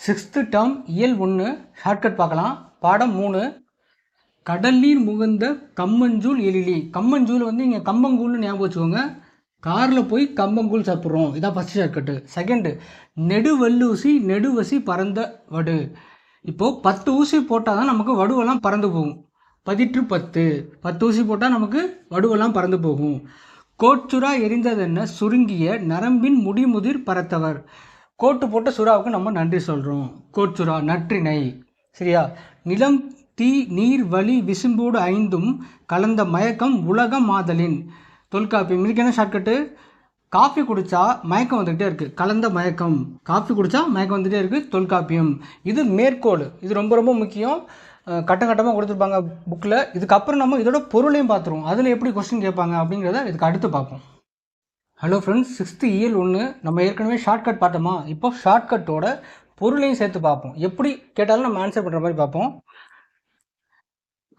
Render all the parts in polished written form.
6th term இயல் 1 shortcut பார்க்கலாம். பாடம் 3 கடல் நீர் முகந்த கம்மஞ்சூல் எழிலி. கம்மஞ்சூல் இங்கே கம்பங்கூழ்னு ஞாபகம் வச்சுக்கோங்க. காரில் போய் கம்பங்கூழ் சாப்பிட்றோம், இதான் ஃபஸ்ட்டு ஷார்ட்கட்டு. செகண்டு நெடுவல்லூசி நெடுவசி பறந்த வடு. இப்போது 10 ஊசி போட்டால் தான் நமக்கு வடுவெல்லாம் பறந்து போகும். 10 ஊசி போட்டால் நமக்கு வடுவெல்லாம் பறந்து போகும். கோட்சுறா எரிந்ததென்ன சுருங்கிய நரம்பின் முடிமுதிர் பறத்தவர். கோட்டு போட்ட சுறாவுக்கு நம்ம நன்றி சொல்கிறோம். கோட்சுறா நற்றினை. சரியா? நிலம் தீ நீர் வலி விசும்போடு 5ம் கலந்த மயக்கம் உலக மாதலின். தொல்காப்பியம். இதுக்கு என்ன ஷார்ட்கட்டு? காஃபி குடித்தா மயக்கம் வந்துக்கிட்டே இருக்குது, கலந்த மயக்கம். காஃபி குடித்தா மயக்கம் வந்துகிட்டே இருக்குது, தொல்காப்பியம். இது மேற்கோள், இது ரொம்ப ரொம்ப முக்கியம். கட்டமாக கொடுத்துருப்பாங்க புக்கில். இதுக்கப்புறம் நம்ம இதோட பொருளையும் பார்த்துருவோம், அதில் எப்படி கொஸ்டின் கேட்பாங்க அப்படிங்கிறத இதுக்கு அடுத்து பார்ப்போம். ஹலோ ஃப்ரெண்ட்ஸ், 6th இயல் 1 நம்ம ஏற்கனவே ஷார்ட்கட் பார்த்தோமா? இப்போ ஷார்ட்கட்டோட பொருளையும் சேர்த்து பார்ப்போம். எப்படி கேட்டாலும் நம்ம ஆன்சர் பண்ணுற மாதிரி பார்ப்போம்.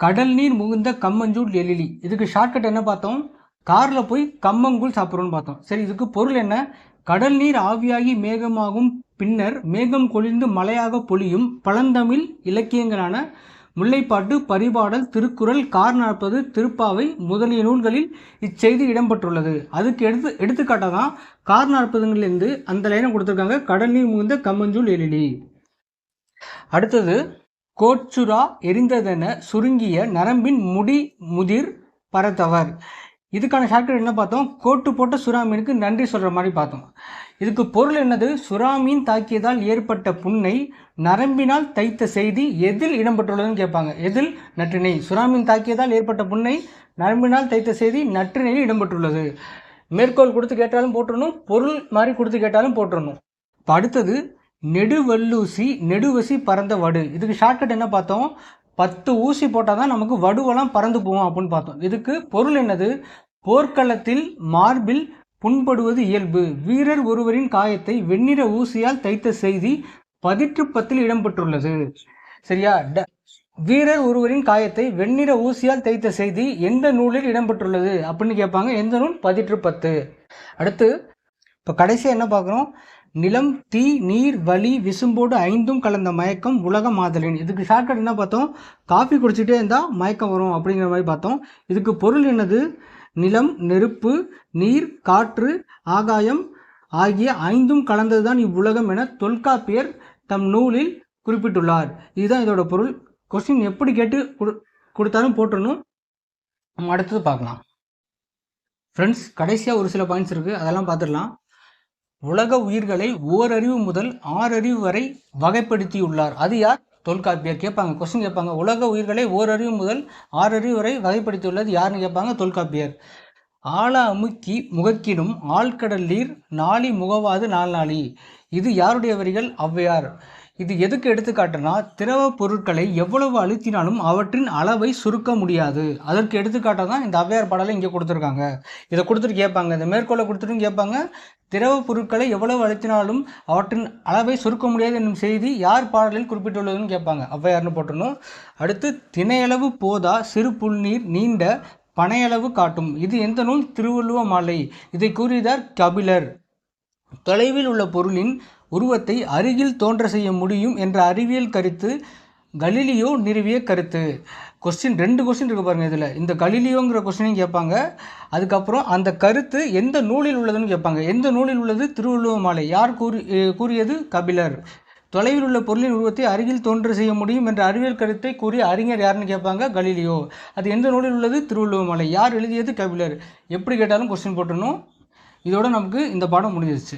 கடல் நீர் முகுந்த கம்மஞ்சூல் எழிலி. இதுக்கு ஷார்ட்கட் என்ன பார்த்தோம்? காரில் போய் கம்மங்கூழ் சாப்பிட்றோன்னு பார்த்தோம். சரி, இதுக்கு பொருள் என்ன? கடல் நீர் ஆவியாகி மேகமாகும், பின்னர் மேகம் கொழிந்து மழையாக பொழியும். பழந்தமிழ் இலக்கியங்களான முல்லைப்பாட்டு, பரிபாடல், திருக்குறள், கார் 40, திருப்பாவை முதலிய நூல்களில் இச்செய்தி இடம்பெற்றுள்ளது. அதுக்கு எடுத்துக்காட்டாக தான் கார் 40லேருந்து அந்த லைனை கொடுத்துருக்காங்க. கடல் நீர் முகுந்த கம்மஞ்சூல் எழிலி. அடுத்தது கோட்சுறா எரிந்ததென சுருங்கிய நரம்பின் முடி முதிர் பறத்தவர். இதுக்கான ஷார்ட்கட் என்ன பார்த்தோம்? கோட்டு போட்ட சுறா மீனுக்கு நன்றி சொல்கிற மாதிரி பார்த்தோம். இதுக்கு பொருள் என்னது? சுறா மீன் தாக்கியதால் ஏற்பட்ட புண்ணை நரம்பினால் தைத்த செய்தி எதில் இடம்பெற்றுள்ளதுன்னு கேட்பாங்க. எதில்? நற்றினை. சுறா மீன் தாக்கியதால் ஏற்பட்ட புண்ணை நரம்பினால் தைத்த செய்தி நற்றினையில் இடம்பெற்றுள்ளது. மேற்கோள் கொடுத்து கேட்டாலும் போட்டுடணும், பொருள் மாதிரி கொடுத்து கேட்டாலும் போட்டுடணும். இப்போ அடுத்தது நெடுவல்லூசி நெடுவசி பறந்த வடு. இதுக்கு ஷார்ட்கட் என்ன பார்த்தோம்? 10 ஊசி போட்டால் தான் நமக்கு வடுவெல்லாம் பறந்து போவோம் அப்படின்னு பார்த்தோம். இதுக்கு பொருள் என்னது? போர்க்களத்தில் மார்பில் புண்படுவது இயல்பு. வீரர் ஒருவரின் காயத்தை வெண்ணிற ஊசியால் தைத்த செய்தி 10 இடம்பெற்றுள்ளது. சரியா? வீரர் ஒருவரின் காயத்தை வெண்ணிற ஊசியால் தைத்த செய்தி எந்த நூலில் இடம்பெற்றுள்ளது அப்படின்னு கேட்பாங்க. எந்த நூல்? 10. அடுத்து இப்போ கடைசியாக என்ன பார்க்குறோம்? நிலம் தீ நீர் வலி விசும்போடு 5ம் கலந்த மயக்கம் உலக மாதலின். இதுக்கு ஷார்ட்கட் என்ன பார்த்தோம்? காஃபி குடிச்சிட்டே இருந்தால் மயக்கம் வரும் அப்படிங்கிற மாதிரி பார்த்தோம். இதுக்கு பொருள் என்னது? நிலம், நெருப்பு, நீர், காற்று, ஆகாயம் ஆகிய 5ம் கலந்தது தான் இவ்வுலகம் என தொல்காப்பியர் தம் நூலில் குறிப்பிட்டுள்ளார். இதுதான் இதோட பொருள். கொஸ்டின் எப்படி கேட்டு கொடுத்தாலும் போட்டுடணும். நம்ம அடுத்தது பார்க்கலாம். ஃப்ரெண்ட்ஸ், கடைசியாக ஒரு சில பாயிண்ட்ஸ் இருக்குது, அதெல்லாம் பார்த்துடலாம். உலக உயிர்களை ஓரறிவு முதல் 6 அறிவு வரை வகைப்படுத்தியுள்ளார். அது யார்? தொல்காப்பியர். கேட்பாங்க, கொஸ்டின் கேட்பாங்க. உலக உயிர்களை ஓரறிவு முதல் 6 அறிவு வரை வகைப்படுத்தியுள்ளது யாருன்னு கேட்பாங்க. தொல்காப்பியர். ஆழ அமுக்கி முகக்கிடும் ஆழ்கடல் நீர் நாளி முகவாது நாள்நாளி. இது யாருடைய வரிகள்? ஔவையார். இது எதுக்கு எடுத்துக்காட்டுனா, திரவ பொருட்களை எவ்வளவு அழுத்தினாலும் அவற்றின் அளவை சுருக்க முடியாது. அதற்கு எடுத்துக்காட்டாக தான் இந்த ஔவையார் பாடலை இங்கே கொடுத்துருக்காங்க. இதை கொடுத்துட்டு கேட்பாங்க, இந்த மேற்கோளை கொடுத்துட்டு கேட்பாங்க, திரவ பொருட்களை எவ்வளவு அழுத்தினாலும் அவற்றின் அளவை சுருக்க முடியாது என்னும் செய்தி யார் பாடலில் குறிப்பிட்டுள்ளதுன்னு கேட்பாங்க. ஔவையார்னு போட்டணும். அடுத்து திணையளவு போதா சிறு புல்நீர் நீண்ட பனையளவு காட்டும். இது எந்த நூல்? திருவள்ளுவ மாலை. இதை கூறியதார் கபிலர். தொலைவில் உள்ள பொருளின் உருவத்தை அருகில் தோன்ற செய்ய முடியும் என்ற அறிவியல் கருத்து கலீலியோ நிறுவிய கருத்து. கொஸ்டின் 2 கொஸ்டின் இருக்கு பாருங்க. இதில் இந்த கலீலியோங்கிற கொஸ்டினையும் கேட்பாங்க. அதுக்கப்புறம் அந்த கருத்து எந்த நூலில் உள்ளதுன்னு கேட்பாங்க. எந்த நூலில் உள்ளது? திருவள்ளுவ மாலை. யார் கூறியது? கபிலர். தொலைவில் உள்ள பொருளின் உருவத்தை அருகில் தோன்ற செய்ய முடியும் என்ற அறிவியல் கருத்தை கூறிய அறிஞர் யாருன்னு கேட்பாங்க. கலீலியோ. அது எந்த நூலில் உள்ளது? திருவள்ளுவ மாலை. யார் எழுதியது? கபிலர். எப்படி கேட்டாலும் கொஸ்டின் போட்டணும். இதோட நமக்கு இந்த பாடம் முடிஞ்சிருச்சு.